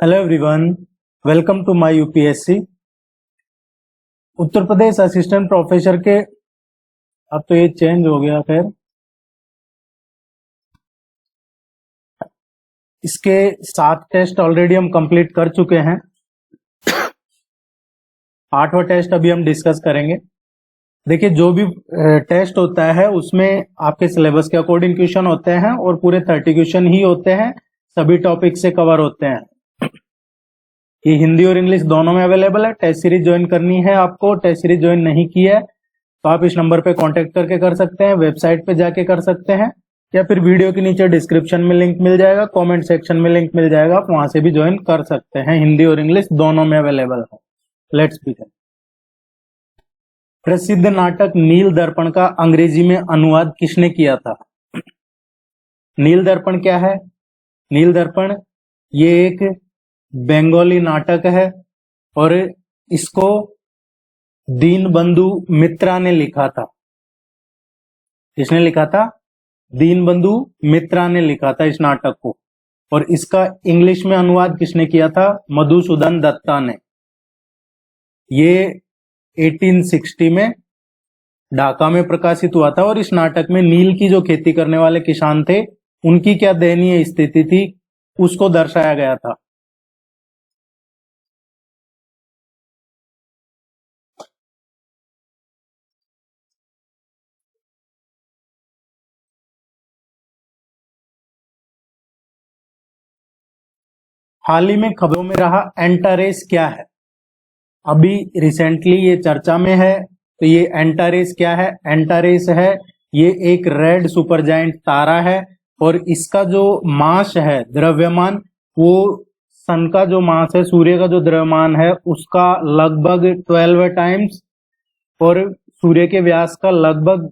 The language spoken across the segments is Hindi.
Hello everyone, welcome to my UPSC. Uttar Pradesh assistant professor के अब तो ये चेंज हो गया। खैर, इसके 7 टेस्ट ऑलरेडी हम कंप्लीट कर चुके हैं। 8वां टेस्ट अभी हम डिस्कस करेंगे। देखिए, जो भी टेस्ट होता है उसमें आपके सिलेबस के अकॉर्डिंग क्वेश्चन होते हैं और पूरे 30 क्वेश्चन ही होते हैं, सभी टॉपिक से कवर होते हैं। ये हिंदी और इंग्लिश दोनों में अवेलेबल है। टेस्ट सीरीज ज्वाइन करनी है आपको, टेस्ट सीरीज ज्वाइन नहीं की है तो आप इस नंबर पे कांटेक्ट करके कर सकते हैं, वेबसाइट पे जाके कर सकते हैं, या फिर वीडियो के नीचे डिस्क्रिप्शन में लिंक मिल जाएगा, कमेंट सेक्शन में लिंक मिल जाएगा, आप वहां से भी ज्वाइन कर सकते हैं। हिंदी और इंग्लिश दोनों में अवेलेबल है। Let's begin. प्रसिद्ध नाटक नील दर्पण का अंग्रेजी में अनुवाद किसने किया था? नील दर्पण क्या है? नील दर्पण ये एक बंगाली नाटक है और इसको दीनबंधु मित्रा ने लिखा था। किसने लिखा था? दीनबंधु मित्रा ने लिखा था इस नाटक को। और इसका इंग्लिश में अनुवाद किसने किया था? मधुसूदन दत्ता ने। ये 1860 में ढाका में प्रकाशित हुआ था और इस नाटक में नील की जो खेती करने वाले किसान थे उनकी क्या दयनीय स्थिति थी उसको दर्शाया गया था। हाल ही में खबरों में रहा एंटारेस क्या है? अभी रिसेंटली ये चर्चा में है, तो ये एंटारेस क्या है? एंटारेस है ये एक रेड सुपरजायंट तारा है और इसका जो मास है, द्रव्यमान, वो सन का जो मास है, सूर्य का जो द्रव्यमान है उसका लगभग 12 टाइम्स और सूर्य के व्यास का लगभग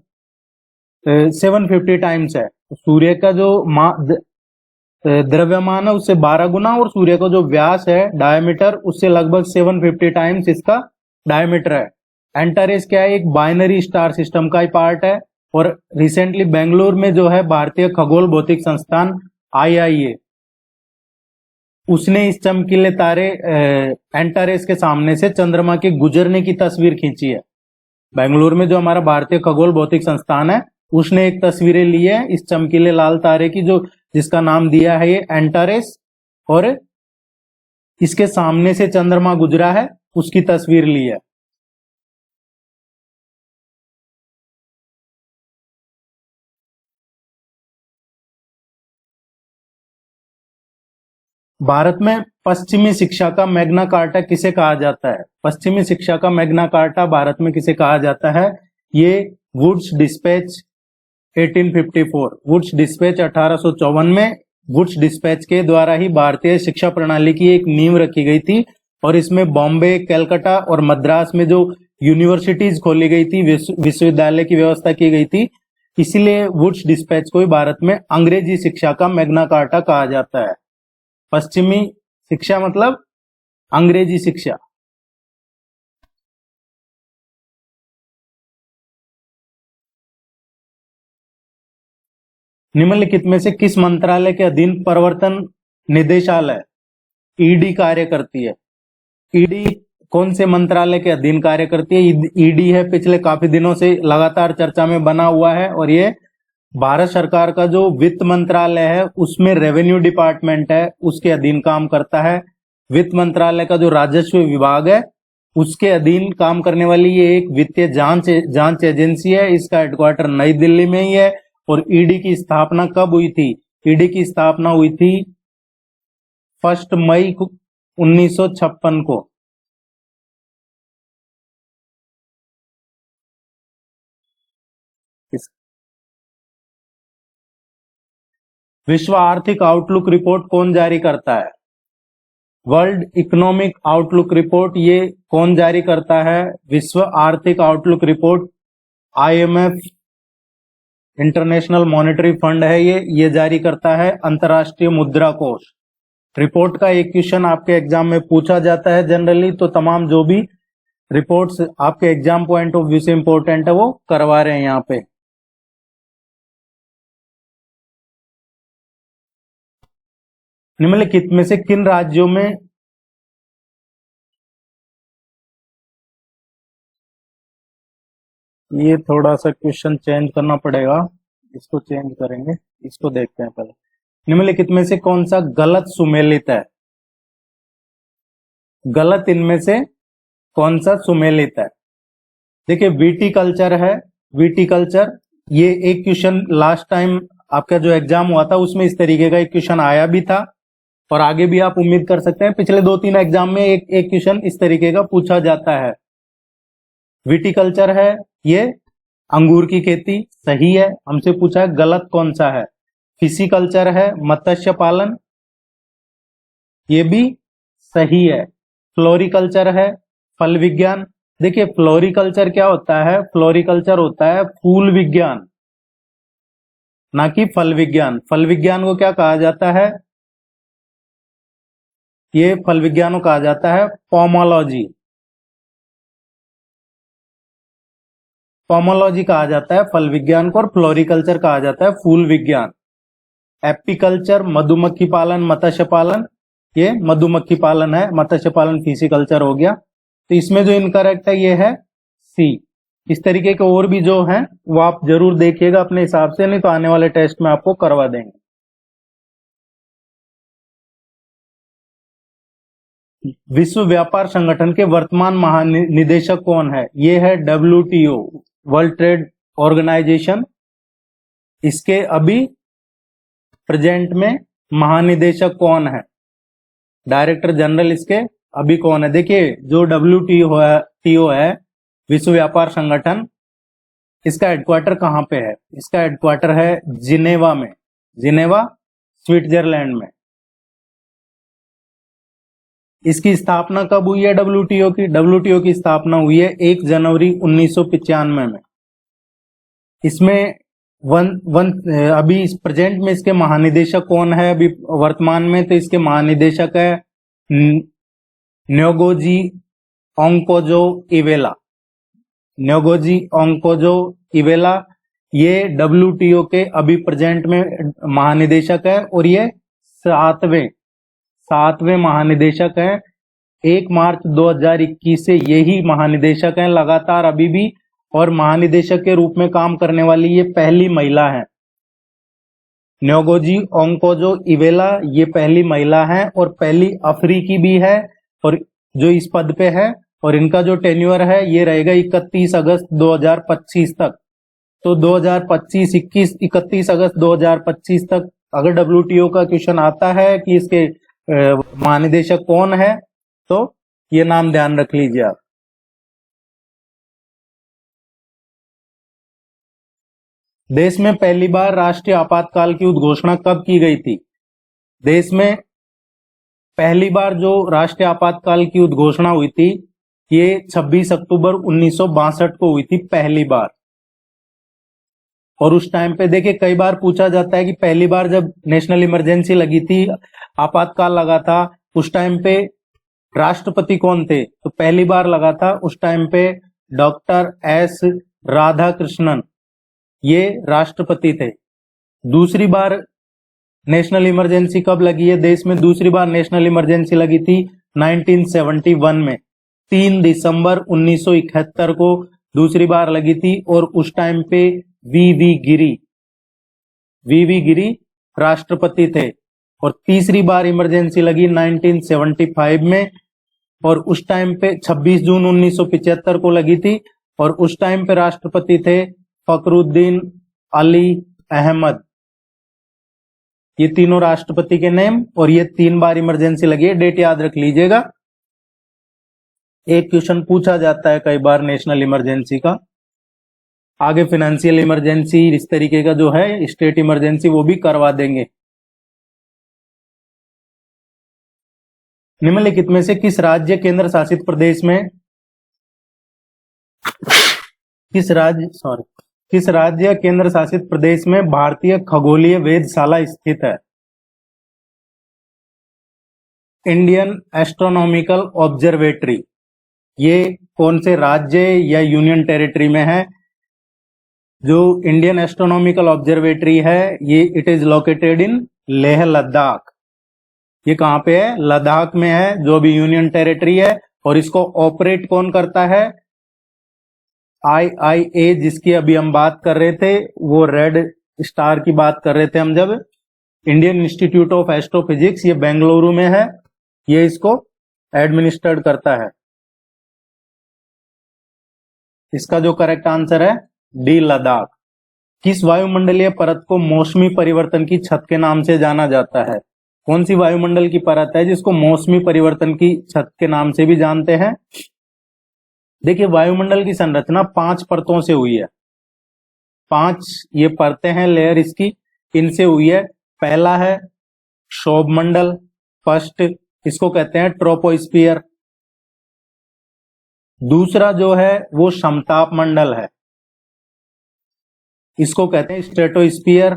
750 टाइम्स है। तो सूर्य का जो द्रव्यमान है उससे 12 गुना और सूर्य का जो व्यास है, डायमीटर, उससे लगभग 750 टाइम्स इसका डायमीटर है। एंटारेस क्या है? एक बाइनरी स्टार सिस्टम का ही पार्ट है और रिसेंटली बेंगलुरु में जो है भारतीय खगोल भौतिक संस्थान IIA, उसने इस चमकीले तारे एंटारेस के सामने से चंद्रमा के गुजरने की तस्वीर खींची है। बेंगलुरु में जो हमारा भारतीय खगोल भौतिक संस्थान है उसने एक तस्वीरें ली है इस चमकीले लाल तारे की, जो जिसका नाम दिया है ये एंटारेस, और इसके सामने से चंद्रमा गुजरा है उसकी तस्वीर ली है। भारत में पश्चिमी शिक्षा का मैग्ना कार्टा किसे कहा जाता है? पश्चिमी शिक्षा का मैग्ना कार्टा भारत में किसे कहा जाता है? ये वुड्स डिस्पैच 1854, वुड्स डिस्पैच 1854 में वुड्स डिस्पैच के द्वारा ही भारतीय शिक्षा प्रणाली की एक नींव रखी गई थी और इसमें बॉम्बे, कलकत्ता और मद्रास में जो यूनिवर्सिटीज खोली गई थी, विश्वविद्यालय की व्यवस्था की गई थी, इसीलिए वुड्स डिस्पैच को भारत में अंग्रेजी शिक्षा का मैग्ना कार्टा कहा जाता है। पश्चिमी शिक्षा मतलब अंग्रेजी शिक्षा। निम्नलिखित में से किस मंत्रालय के अधीन प्रवर्तन निदेशालय ईडी कार्य करती है? ईडी कौन से मंत्रालय के अधीन कार्य करती है? ईडी है पिछले काफी दिनों से लगातार चर्चा में बना हुआ है और ये भारत सरकार का जो वित्त मंत्रालय है उसमें रेवेन्यू डिपार्टमेंट है उसके अधीन काम करता है। वित्त मंत्रालय का जो राजस्व विभाग है उसके अधीन काम करने वाली ये एक वित्तीय जांच एजेंसी है। इसका हेडक्वार्टर नई दिल्ली में ही है। और ईडी की स्थापना कब हुई थी? ईडी की स्थापना हुई थी 1 मई 1956 को। विश्व आर्थिक आउटलुक रिपोर्ट कौन जारी करता है? वर्ल्ड इकोनॉमिक आउटलुक रिपोर्ट ये कौन जारी करता है? विश्व आर्थिक outlook report IMF, international monetary fund है ये जारी करता है। अंतर्राष्ट्रीय मुद्रा कोष। रिपोर्ट का एक क्वेश्चन आपके एग्जाम में पूछा जाता है जनरली, तो तमाम जो भी रिपोर्ट्स आपके एग्जाम पॉइंट ऑफ व्यू से इंपॉर्टेंट है वो करवा रहे हैं यहाँ पे। निम्नलिखित में से किन राज्यों में ये थोड़ा सा क्वेश्चन चेंज करना पड़ेगा, इसको चेंज करेंगे, इसको देखते हैं पहले। निम्नलिखित में से कौन सा गलत सुमेलित है? गलत इनमें से कौन सा सुमेलित है? देखिए विटीकल्चर है, विटीकल्चर, ये एक क्वेश्चन लास्ट टाइम आपका जो एग्जाम हुआ था उसमें इस तरीके का एक क्वेश्चन आया भी था, और आगे भी आप उम्मीद कर सकते हैं पिछले 2-3 एग्जाम में एक क्वेश्चन इस तरीके का पूछा जाता है। विटीकल्चर है, ये अंगूर की खेती, सही है, हमसे पूछा है गलत कौन सा है। फिशिकल्चर है, मत्स्य पालन, ये भी सही है। फ्लोरिकल्चर है, फल विज्ञान। देखिए फ्लोरिकल्चर क्या होता है? फ्लोरिकल्चर होता है फूल विज्ञान, ना कि फल विज्ञान। फल विज्ञान को क्या कहा जाता है? ये फल विज्ञान को कहा जाता है पोमोलॉजी, पोमोलॉजी कहा जाता है फल विज्ञान को, और फ्लोरिकल्चर कहा जाता है फूल विज्ञान। एपिकल्चर मधुमक्खी पालन, मत्स्य पालन, ये मधुमक्खी पालन है, मत्स्य पालन फिशिकल्चर हो गया। तो इसमें जो इनकरेक्ट है ये है सी। इस तरीके के और भी जो हैं वो आप जरूर देखिएगा अपने हिसाब से, नहीं तो आने वाले टेस्ट में आपको करवा देंगे। विश्व व्यापार संगठन के वर्तमान महानिदेशक कौन है? ये है WTO, वर्ल्ड ट्रेड ऑर्गेनाइजेशन। इसके अभी प्रेजेंट में महानिदेशक कौन है? डायरेक्टर जनरल इसके अभी कौन है? देखिए जो WTO है, विश्व व्यापार संगठन, इसका हेडक्वार्टर कहां पे है? इसका हेडक्वार्टर है जिनेवा में, जिनेवा स्विट्जरलैंड में। इसकी स्थापना कब हुई है WTO की? WTO की स्थापना हुई है 1 जनवरी 1995 में। इसमें अभी इस प्रेजेंट में इसके महानिदेशक कौन है अभी वर्तमान में? तो इसके महानिदेशक है न्योगोजी ओंकोजो इवेला, न्योगोजी ओंकोजो इवेला, ये WTO के अभी प्रेजेंट में महानिदेशक है, और ये सातवें महानिदेशक हैं। 1 मार्च 2021 से यही महानिदेशक हैं लगातार अभी भी, और महानिदेशक के रूप में काम करने वाली ये पहली महिला है। न्योगोजी ओंकोजो इवेला ये पहली महिला है और पहली अफ्रीकी भी है, और जो इस पद पे है, और इनका जो टेन्योर है ये रहेगा 31 अगस्त 2025 तक। तो 2025, 21, 31 अगस्त 2025 तक अगर WTO का क्वेश्चन आता है कि इसके महानिदेशक कौन है, तो ये नाम ध्यान रख लीजिए आप। देश में पहली बार राष्ट्रीय आपातकाल की उद्घोषणा कब की गई थी? देश में पहली बार जो राष्ट्रीय आपातकाल की उद्घोषणा हुई थी ये 26 अक्टूबर 1962 को हुई थी पहली बार। और उस टाइम पे देखिए कई बार पूछा जाता है कि पहली बार जब नेशनल इमरजेंसी लगी थी, आपातकाल लगा था, उस टाइम पे राष्ट्रपति कौन थे? तो पहली बार लगा था उस टाइम पे डॉक्टर एस राधाकृष्णन, ये राष्ट्रपति थे। दूसरी बार नेशनल इमरजेंसी कब लगी है देश में? दूसरी बार नेशनल इमरजेंसी लगी थी 1971 में, 3 दिसंबर 1971 को दूसरी बार लगी थी, और उस टाइम पे वीवी गिरी राष्ट्रपति थे। और तीसरी बार इमरजेंसी लगी 1975 में, और उस टाइम पे 26 जून 1975 को लगी थी, और उस टाइम पे राष्ट्रपति थे फखरुद्दीन अली अहमद। ये तीनों राष्ट्रपति के नेम, और ये 3 बार इमरजेंसी लगी है, डेट याद रख लीजिएगा। एक क्वेश्चन पूछा जाता है कई बार नेशनल इमरजेंसी का। आगे फाइनेंशियल इमरजेंसी इस तरीके का जो है स्टेट इमरजेंसी वो भी करवा देंगे। निम्नलिखित में से किस राज्य केंद्र शासित प्रदेश में किस राज्य केंद्र शासित प्रदेश में भारतीय खगोलीय वेधशाला स्थित है? इंडियन एस्ट्रोनॉमिकल ऑब्जर्वेटरी, ये कौन से राज्य या यूनियन टेरिटरी में है? जो इंडियन एस्ट्रोनॉमिकल ऑब्जर्वेटरी है ये it is located in Leh Ladakh. ये कहां पे है? लद्दाख में है, जो भी यूनियन टेरिटरी है। और इसको ऑपरेट कौन करता है? IIA जिसकी अभी हम बात कर रहे थे, वो रेड स्टार की बात कर रहे थे हम जब, इंडियन इंस्टीट्यूट ऑफ एस्ट्रोफिजिक्स, ये बेंगलुरु में है, ये इसको एडमिनिस्टर्ड करता है। इसका जो करेक्ट आंसर है डी, लद्दाख। किस वायुमंडलीय परत को मौसमी परिवर्तन की छत के नाम से जाना जाता है? कौन सी वायुमंडल की परत है जिसको मौसमी परिवर्तन की छत के नाम से भी जानते हैं? देखिए, वायुमंडल की संरचना 5 परतों से हुई है। 5 ये परतें हैं, लेयर इसकी, इनसे हुई है। पहला है क्षोभ मंडल, फर्स्ट, इसको कहते हैं ट्रोपोस्फियर। दूसरा जो है वो समताप मंडल है, इसको कहते हैं स्ट्रेटोस्फियर।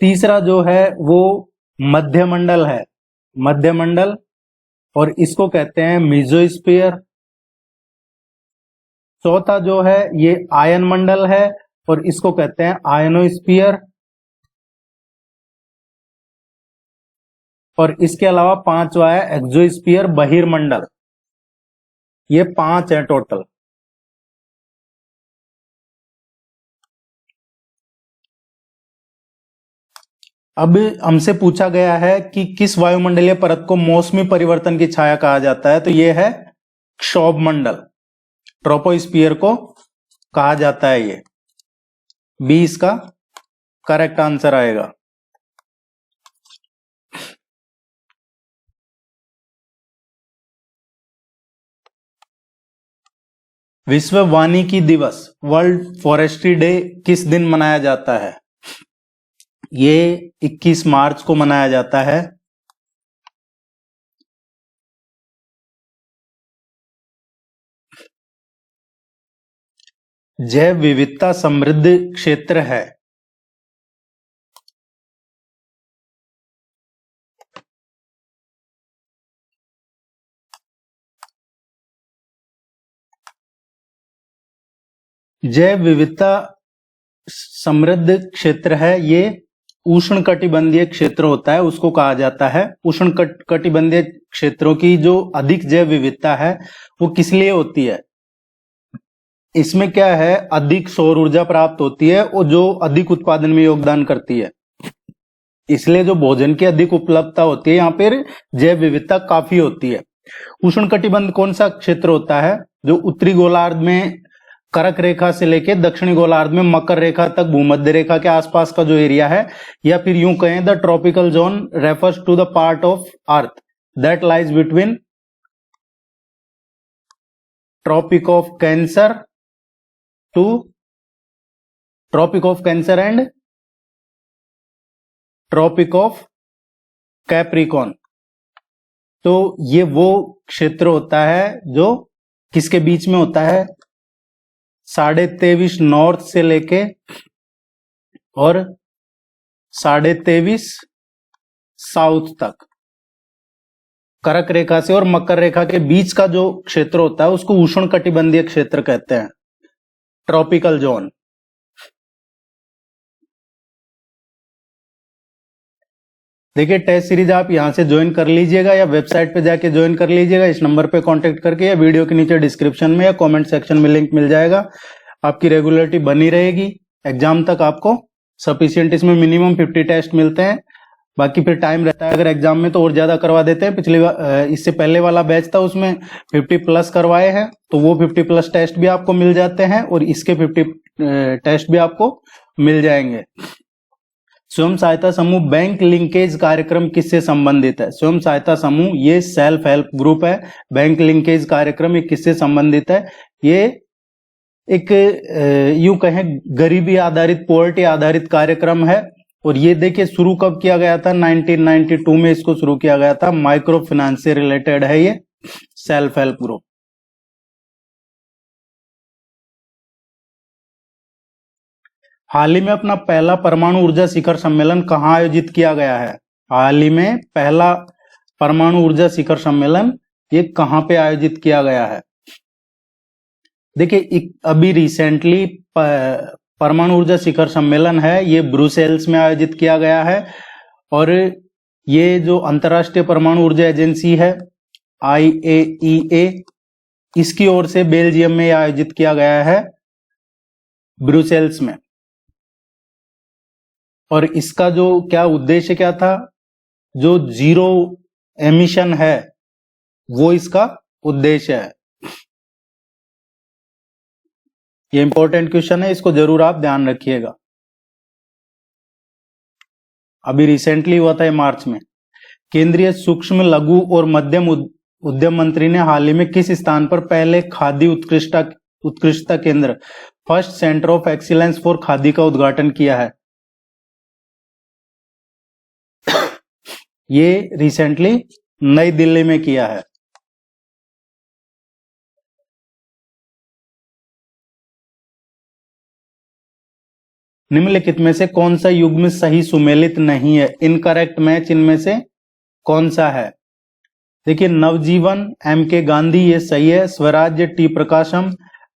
तीसरा जो है वो मध्य मंडल है, मध्य मंडल, और इसको कहते हैं मेसोस्फियर। चौथा जो है ये आयन मंडल है और इसको कहते हैं आयनोस्फियर। और इसके अलावा 5वां है एक्सोस्फियर, बहिर्मंडल। ये 5 है टोटल। अब हमसे पूछा गया है कि किस वायुमंडलीय परत को मौसमी परिवर्तन की छाया कहा जाता है, तो ये है क्षोभ मंडल, ट्रोपोस्फियर को कहा जाता है। ये बी इसका करेक्ट आंसर आएगा। विश्व वानिकी दिवस, वर्ल्ड फॉरेस्ट्री डे, किस दिन मनाया जाता है? ये 21 मार्च को मनाया जाता है। जैव विविधता समृद्ध क्षेत्र है। जैव विविधता समृद्ध क्षेत्र है, ये उष्ण कटिबंधीय क्षेत्र होता है, उसको कहा जाता है। उष्ण कटिबंधीय क्षेत्रों की जो अधिक जैव विविधता है वो किस लिए होती है? इसमें क्या है, अधिक सौर ऊर्जा प्राप्त होती है और जो अधिक उत्पादन में योगदान करती है, इसलिए जो भोजन की अधिक उपलब्धता होती है, यहाँ पर जैव विविधता काफी होती है। उष्ण कटिबंध कौन सा क्षेत्र होता है? जो उत्तरी गोलार्ध में कर्क रेखा से लेके दक्षिणी गोलार्ध में मकर रेखा तक, भूमध्य रेखा के आसपास का जो एरिया है, या फिर यूं कहें the tropical zone refers to the part of earth that lies between tropic of cancer to tropic of cancer and tropic of capricorn. तो ये वो क्षेत्र होता है जो किसके बीच में होता है? 23.5 नॉर्थ से लेके और 23.5 साउथ तक, कर्क रेखा से और मकर रेखा के बीच का जो क्षेत्र होता है उसको उष्ण कटिबंधीय क्षेत्र कहते हैं, ट्रॉपिकल जोन। देखिए, टेस्ट सीरीज आप यहां से ज्वाइन कर लीजिएगा या वेबसाइट पे जाके ज्वाइन कर लीजिएगा, इस नंबर पे कांटेक्ट करके, या वीडियो के नीचे डिस्क्रिप्शन में या कमेंट सेक्शन में लिंक मिल जाएगा। आपकी रेगुलरिटी बनी रहेगी, एग्जाम तक आपको सफिशिएंट, इसमें मिनिमम 50 टेस्ट मिलते हैं। बाकी फिर टाइम रहता है, अगर एग्जाम में तो और ज्यादा करवा देते हैं। इससे पहले वाला बैच था उसमें 50+ करवाए हैं, तो वो 50+ टेस्ट भी आपको मिल जाते हैं और इसके 50 टेस्ट भी आपको मिल जाएंगे। स्वयं सहायता समूह बैंक लिंकेज कार्यक्रम किससे संबंधित है? स्वयं सहायता समूह ये सेल्फ हेल्प ग्रुप है। बैंक लिंकेज कार्यक्रम ये किससे संबंधित है? ये एक यूं कहें गरीबी आधारित, पॉवर्टी आधारित कार्यक्रम है। और ये देखिए शुरू कब किया गया था? 1992 में इसको शुरू किया गया था। माइक्रो फाइनेंस से रिलेटेड है ये सेल्फ हेल्प ग्रुप। हाल ही में अपना पहला परमाणु ऊर्जा शिखर सम्मेलन कहाँ आयोजित किया गया है? हाल ही में पहला परमाणु ऊर्जा शिखर सम्मेलन ये कहाँ पे आयोजित किया गया है? देखिए, अभी रिसेंटली परमाणु ऊर्जा शिखर सम्मेलन है ये ब्रुसेल्स में आयोजित किया गया है। और ये जो अंतर्राष्ट्रीय परमाणु ऊर्जा एजेंसी है IAEA, इसकी ओर से बेल्जियम में आयोजित किया गया है, ब्रुसेल्स में। और इसका जो क्या उद्देश्य क्या था, जो जीरो एमिशन है वो इसका उद्देश्य है। ये इंपॉर्टेंट क्वेश्चन है, इसको जरूर आप ध्यान रखिएगा। अभी रिसेंटली हुआ था मार्च में। केंद्रीय सूक्ष्म लघु और मध्यम उद्यम मंत्री ने हाल ही में किस स्थान पर पहले खादी उत्कृष्टता केंद्र, first centre of excellence for khadi का उद्घाटन किया है? ये रिसेंटली नई दिल्ली में किया है। निम्नलिखित में से कौन सा युग्म सही सुमेलित नहीं है? इनकरेक्ट मैच इनमें से कौन सा है? देखिए, नवजीवन एम के गांधी ये सही है, स्वराज्य टी प्रकाशम,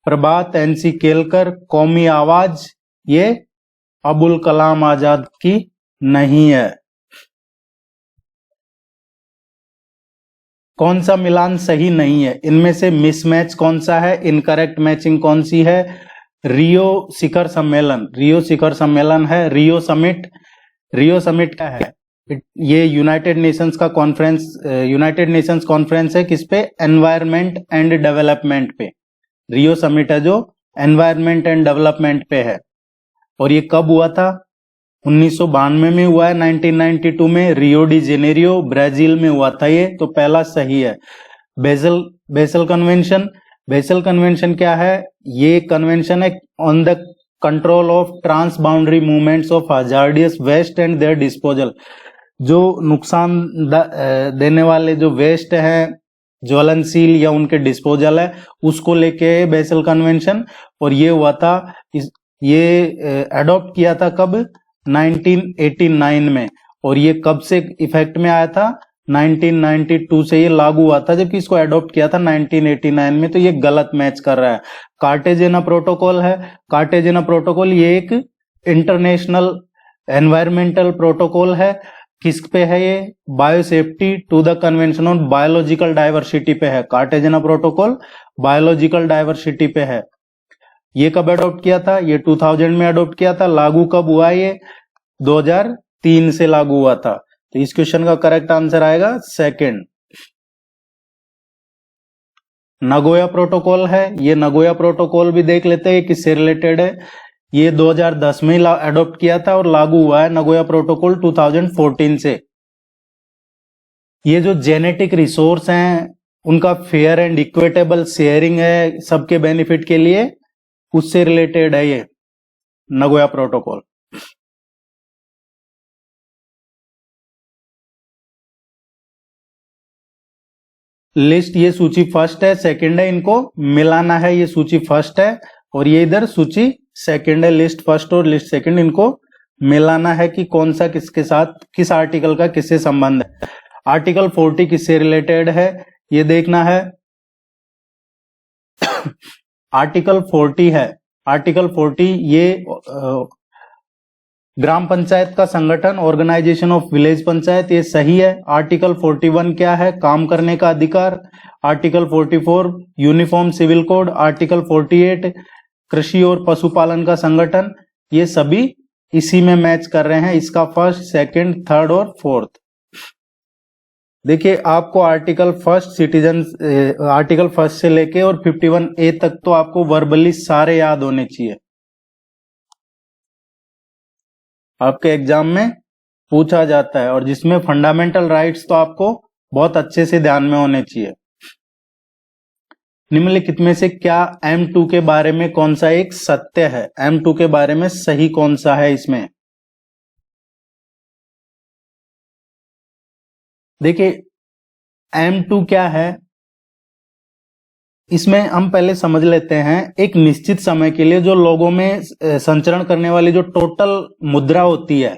प्रभात एनसी केलकर, कौमी आवाज ये अबुल कलाम आजाद की नहीं है। कौन सा मिलान सही नहीं है? इनमें से मिसमैच कौन सा है? इनकरेक्ट मैचिंग कौन सी है? रियो शिखर सम्मेलन, रियो शिखर सम्मेलन है। रियो समिट क्या है? ये यूनाइटेड नेशंस का कॉन्फ्रेंस, यूनाइटेड नेशंस कॉन्फ्रेंस है किस पे? एनवायरमेंट एंड डेवलपमेंट पे। रियो समिट है जो एनवायरमेंट एंड डेवलपमेंट पे है। और ये कब हुआ था? 1992 में हुआ है, 1992 में रियो डी जेनेरियो ब्राजील में हुआ था ये, तो पहला सही है। बेसल कन्वेंशन क्या है? ये कन्वेंशन है on the control of trans boundary movements of hazardous waste and their disposal. जो नुकसान देने वाले जो वेस्ट है, ज्वलनशील या उनके डिस्पोजल है, उसको लेके बेसल कन्वेंशन। और ये हुआ था, ये एडॉप्ट किया था कब? 1989 में। और ये कब से इफेक्ट में आया था? 1992 से ये लागू हुआ था, जबकि इसको एडॉप्ट किया था 1989 में। तो ये गलत मैच कर रहा है। कार्टेजेना प्रोटोकॉल है। कार्टेजेना प्रोटोकॉल ये एक इंटरनेशनल एनवायरमेंटल प्रोटोकॉल है। किस पे है ये? Biosafety to the convention on biological diversity पे है। कार्टेजेना प्रोटोकॉल बायोलॉजिकल डाइवर्सिटी पे है। ये कब अडॉप्ट किया था? ये 2000 में अडॉप्ट किया था। लागू कब हुआ? ये 2003 से लागू हुआ था। तो इस क्वेश्चन का करेक्ट आंसर आएगा सेकंड। नगोया प्रोटोकॉल है। ये नगोया प्रोटोकॉल भी देख लेते हैं किससे रिलेटेड है। ये 2010 में अडॉप्ट किया था और लागू हुआ है नगोया प्रोटोकॉल 2014 से। ये जो जेनेटिक रिसोर्स हैं उनका फेयर एंड इक्विटेबल शेयरिंग है सबके बेनिफिट के लिए, उससे रिलेटेड है ये नगोया प्रोटोकॉल। लिस्ट ये सूची फर्स्ट है, सेकंड है, इनको मिलाना है। ये सूची फर्स्ट है और ये इधर सूची सेकंड है। लिस्ट फर्स्ट और लिस्ट सेकंड इनको मिलाना है कि कौन सा किसके साथ, किस आर्टिकल का किससे संबंध है। आर्टिकल 40 किससे रिलेटेड है ये देखना है। आर्टिकल 40 है, आर्टिकल 40 ये ग्राम पंचायत का संगठन, ऑर्गेनाइजेशन ऑफ विलेज पंचायत, ये सही है। आर्टिकल 41 क्या है? काम करने का अधिकार। Article 44 uniform civil code. Article 48 कृषि और पशुपालन का संगठन। ये सभी इसी में मैच कर रहे हैं, इसका फर्स्ट, सेकंड, थर्ड और फोर्थ। देखिए आपको आर्टिकल फर्स्ट से लेके और 51A तक तो आपको वर्बली सारे याद होने चाहिए। आपके एग्जाम में पूछा जाता है और जिसमें फंडामेंटल राइट्स तो आपको बहुत अच्छे से ध्यान में होने चाहिए। निम्नलिखित में से क्या M2 के बारे में कौन सा एक सत्य है? M2 के बारे में सही कौन सा है इसमें? देखिए M2 क्या है, इसमें हम पहले समझ लेते हैं। एक निश्चित समय के लिए जो लोगों में संचरण करने वाली जो टोटल मुद्रा होती है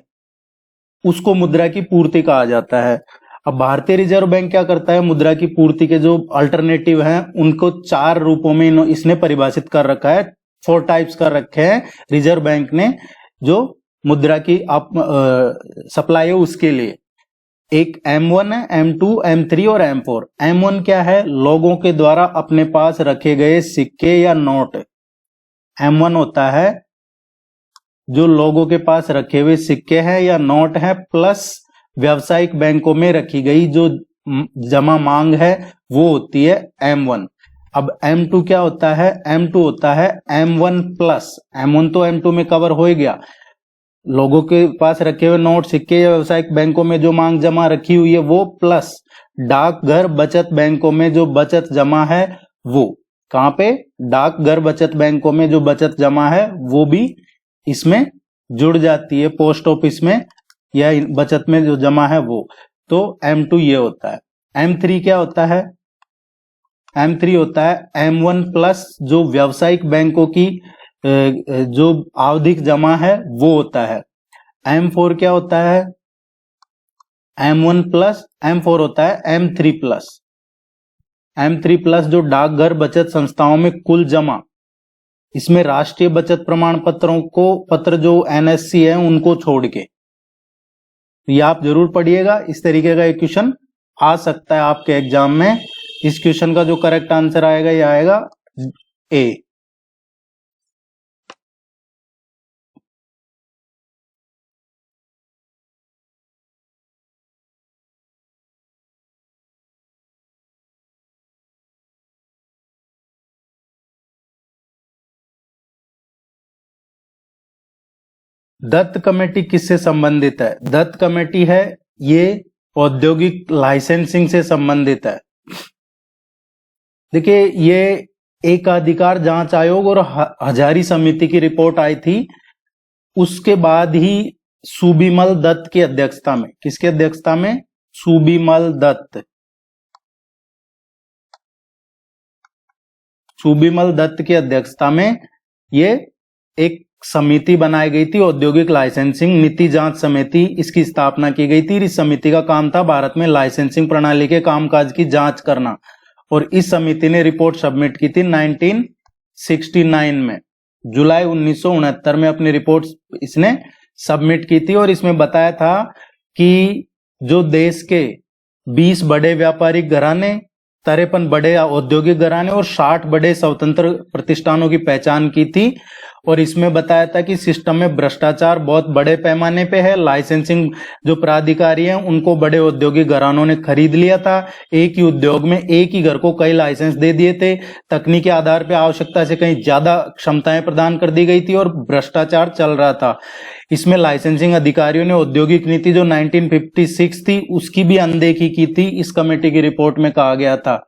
उसको मुद्रा की पूर्ति कहा जाता है। अब भारतीय रिजर्व बैंक क्या करता है? मुद्रा की पूर्ति के जो अल्टरनेटिव हैं उनको 4 रूपों में इसने परिभाषित कर रखा है। 4 टाइप्स कर रखे हैं रिजर्व बैंक ने जो मुद्रा की सप्लाई है उसके लिए। एक M1 है, M2, M3 और M4। M1 क्या है? लोगों के द्वारा अपने पास रखे गए सिक्के या नोट। M1 होता है जो लोगों के पास रखे हुए सिक्के हैं या नोट हैं, प्लस व्यावसायिक बैंकों में रखी गई जो जमा मांग है वो होती है M1। अब M2 क्या होता है? M2 होता है M1 प्लस। M1 तो M2 में कवर हो ही गया, लोगों के पास रखे हुए नोट सिक्के या व्यावसायिक बैंकों में जो मांग जमा रखी हुई है वो, प्लस डाकघर बचत बैंकों में जो बचत जमा है वो। कहां पे? डाकघर बचत बैंकों में जो बचत जमा है वो भी इसमें जुड़ जाती है, पोस्ट ऑफिस में या बचत में जो जमा है वो। तो M2 ये होता है। M3 क्या होता है? M3 होता है M1 प्लस जो व्यावसायिक बैंकों की जो आवधिक जमा है वो होता है। M4 क्या होता है? M1 प्लस M4 होता है M3 प्लस। M3 प्लस जो डाकघर बचत संस्थाओं में कुल जमा, इसमें राष्ट्रीय बचत प्रमाण पत्रों को पत्र जो NSC है उनको छोड़ के। ये आप जरूर पढ़िएगा, इस तरीके का एक क्वेश्चन आ सकता है आपके एग्जाम में। इस क्वेश्चन का जो करेक्ट आंसर आएगा ये आएगा A। दत्त कमेटी किससे संबंधित है? दत्त कमेटी है ये औद्योगिक लाइसेंसिंग से संबंधित है। देखिए ये एकाधिकार जांच आयोग और हजारी समिति की रिपोर्ट आई थी, उसके बाद ही सुबिमल दत्त की अध्यक्षता में। किसकी अध्यक्षता में? सुबिमल दत्त। सुबिमल दत्त की अध्यक्षता में ये एक समिति बनाई गई थी, औद्योगिक लाइसेंसिंग नीति जांच समिति, इसकी स्थापना की गई थी। इस समिति का काम था भारत में लाइसेंसिंग प्रणाली के कामकाज की जांच करना, और इस समिति ने रिपोर्ट सबमिट की थी 1969 में। जुलाई 1969 में अपनी रिपोर्ट इसने सबमिट की थी, और इसमें बताया था कि जो देश के 20 बड़े व्यापारिक घराने, 53 बड़े औद्योगिक घराने और 60 बड़े स्वतंत्र प्रतिष्ठानों की पहचान की थी। और इसमें बताया था कि सिस्टम में भ्रष्टाचार बहुत बड़े पैमाने पे है। लाइसेंसिंग जो प्राधिकारी हैं उनको बड़े औद्योगिक घरानों ने खरीद लिया था। एक ही उद्योग में एक ही घर को कई लाइसेंस दे दिए थे। तकनीकी आधार पर आवश्यकता से कहीं ज्यादा क्षमताएं प्रदान कर दी गई थी और भ्रष्टाचार चल रहा था। इसमें लाइसेंसिंग अधिकारियों ने औद्योगिक नीति जो 1956 थी उसकी भी अनदेखी की थी, इस कमेटी की रिपोर्ट में कहा गया था।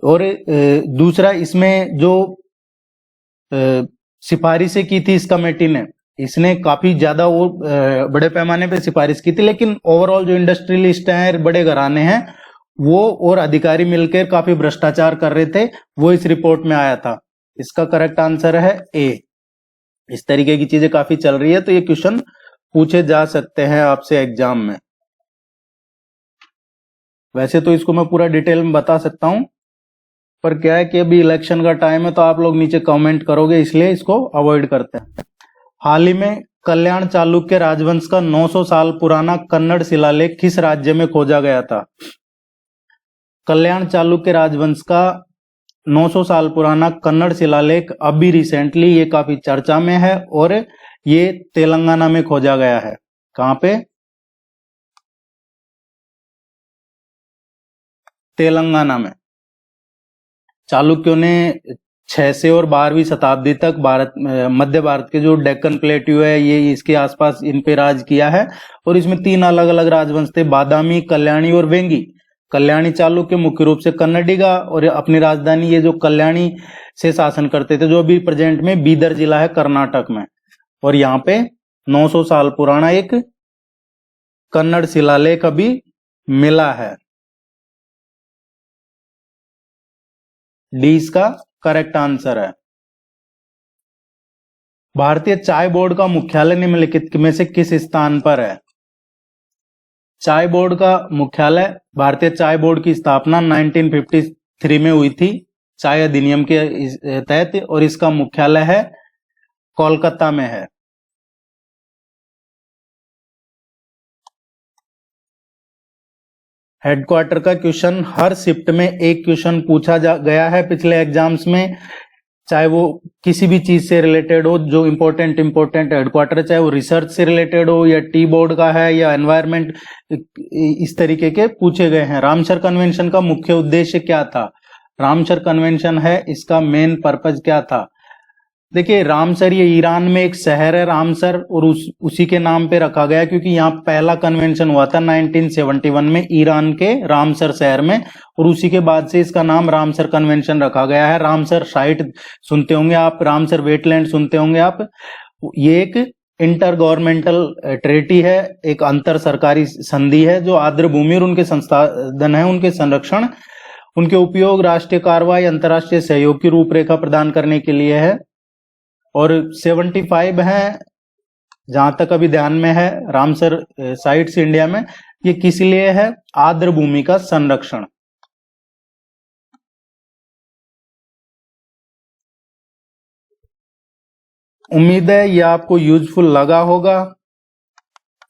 और दूसरा, इसमें जो सिफारिशें की थी इस कमेटी ने, इसने काफी ज्यादा वो बड़े पैमाने पे सिफारिश की थी, लेकिन ओवरऑल जो इंडस्ट्रियलिस्ट हैं, बड़े घराने हैं, वो और अधिकारी मिलकर काफी भ्रष्टाचार कर रहे थे, वो इस रिपोर्ट में आया था। इसका करेक्ट आंसर है A। इस तरीके की चीजें काफी चल रही है, तो ये क्वेश्चन पूछे जा सकते हैं आपसे एग्जाम में। वैसे तो इसको मैं पूरा डिटेल में बता सकता हूं, पर क्या है कि अभी इलेक्शन का टाइम है तो आप लोग नीचे कमेंट करोगे, इसलिए इसको अवॉइड करते हैं। हाल ही में कल्याण चालुक्य राजवंश का 900 साल पुराना कन्नड़ शिलालेख किस राज्य में खोजा गया था? कल्याण चालुक्य राजवंश का 900 साल पुराना कन्नड़ शिलालेख अभी रिसेंटली ये काफी चर्चा में है, और ये तेलंगाना में खोजा गया है। कहां पे? तेलंगाना में। चालुक्यों ने 6 से और 12वीं शताब्दी तक मध्य भारत के जो डेक्कन प्लेट्यू है ये इसके आसपास इन पे राज किया है, और इसमें 3 अलग अलग राजवंश थे, बादामी, कल्याणी और वेंगी। कल्याणी चालुक्य मुख्य रूप से कन्नडिगा, और अपनी राजधानी ये जो कल्याणी से शासन करते थे, जो अभी प्रेजेंट में बीदर जिला है कर्नाटक में। और यहाँ पे 900 साल पुराना एक कन्नड़ शिलालेख अभी मिला है। डी इसका करेक्ट आंसर है। भारतीय चाय बोर्ड का मुख्यालय निम्नलिखित में से किस स्थान पर है? चाय बोर्ड का मुख्यालय, भारतीय चाय बोर्ड की स्थापना 1953 में हुई थी चाय अधिनियम के तहत, और इसका मुख्यालय है कोलकाता में है। हेडक्वार्टर का क्वेश्चन हर शिफ्ट में एक क्वेश्चन पूछा गया है पिछले एग्जाम्स में, चाहे वो किसी भी चीज से रिलेटेड हो जो इम्पोर्टेंट हेडक्वार्टर, चाहे वो रिसर्च से रिलेटेड हो या टी बोर्ड का है या एनवायरमेंट, इस तरीके के पूछे गए हैं। रामसर कन्वेंशन का मुख्य उद्देश्य क्या था? रामसर कन्वेंशन है, इसका मेन पर्पज क्या था? देखिए रामसर ये ईरान में एक शहर है रामसर, और उसी के नाम पे रखा गया क्योंकि यहाँ पहला कन्वेंशन हुआ था 1971 में ईरान के रामसर शहर में, और उसी के बाद से इसका नाम रामसर कन्वेंशन रखा गया है। रामसर साइट सुनते होंगे आप, रामसर वेटलैंड सुनते होंगे आप। ये एक इंटर गवर्नमेंटल ट्रेटी है, एक अंतर सरकारी संधि है जो आर्द्र भूमि और उनके संसाधन है, उनके संरक्षण, उनके उपयोग, राष्ट्रीय कार्रवाई, अंतर्राष्ट्रीय सहयोग की रूपरेखा प्रदान करने के लिए है। और 75 हैं जहां तक अभी ध्यान में है रामसर साइट्स इंडिया में। ये किस लिए है? आर्द्र भूमि का संरक्षण। उम्मीद है ये आपको यूजफुल लगा होगा।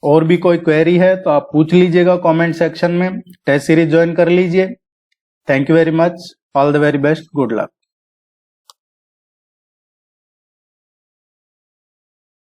और भी कोई क्वेरी है तो आप पूछ लीजिएगा कमेंट सेक्शन में, टेस्ट सीरीज ज्वाइन कर लीजिए। Thank you very much, all the very best, good luck.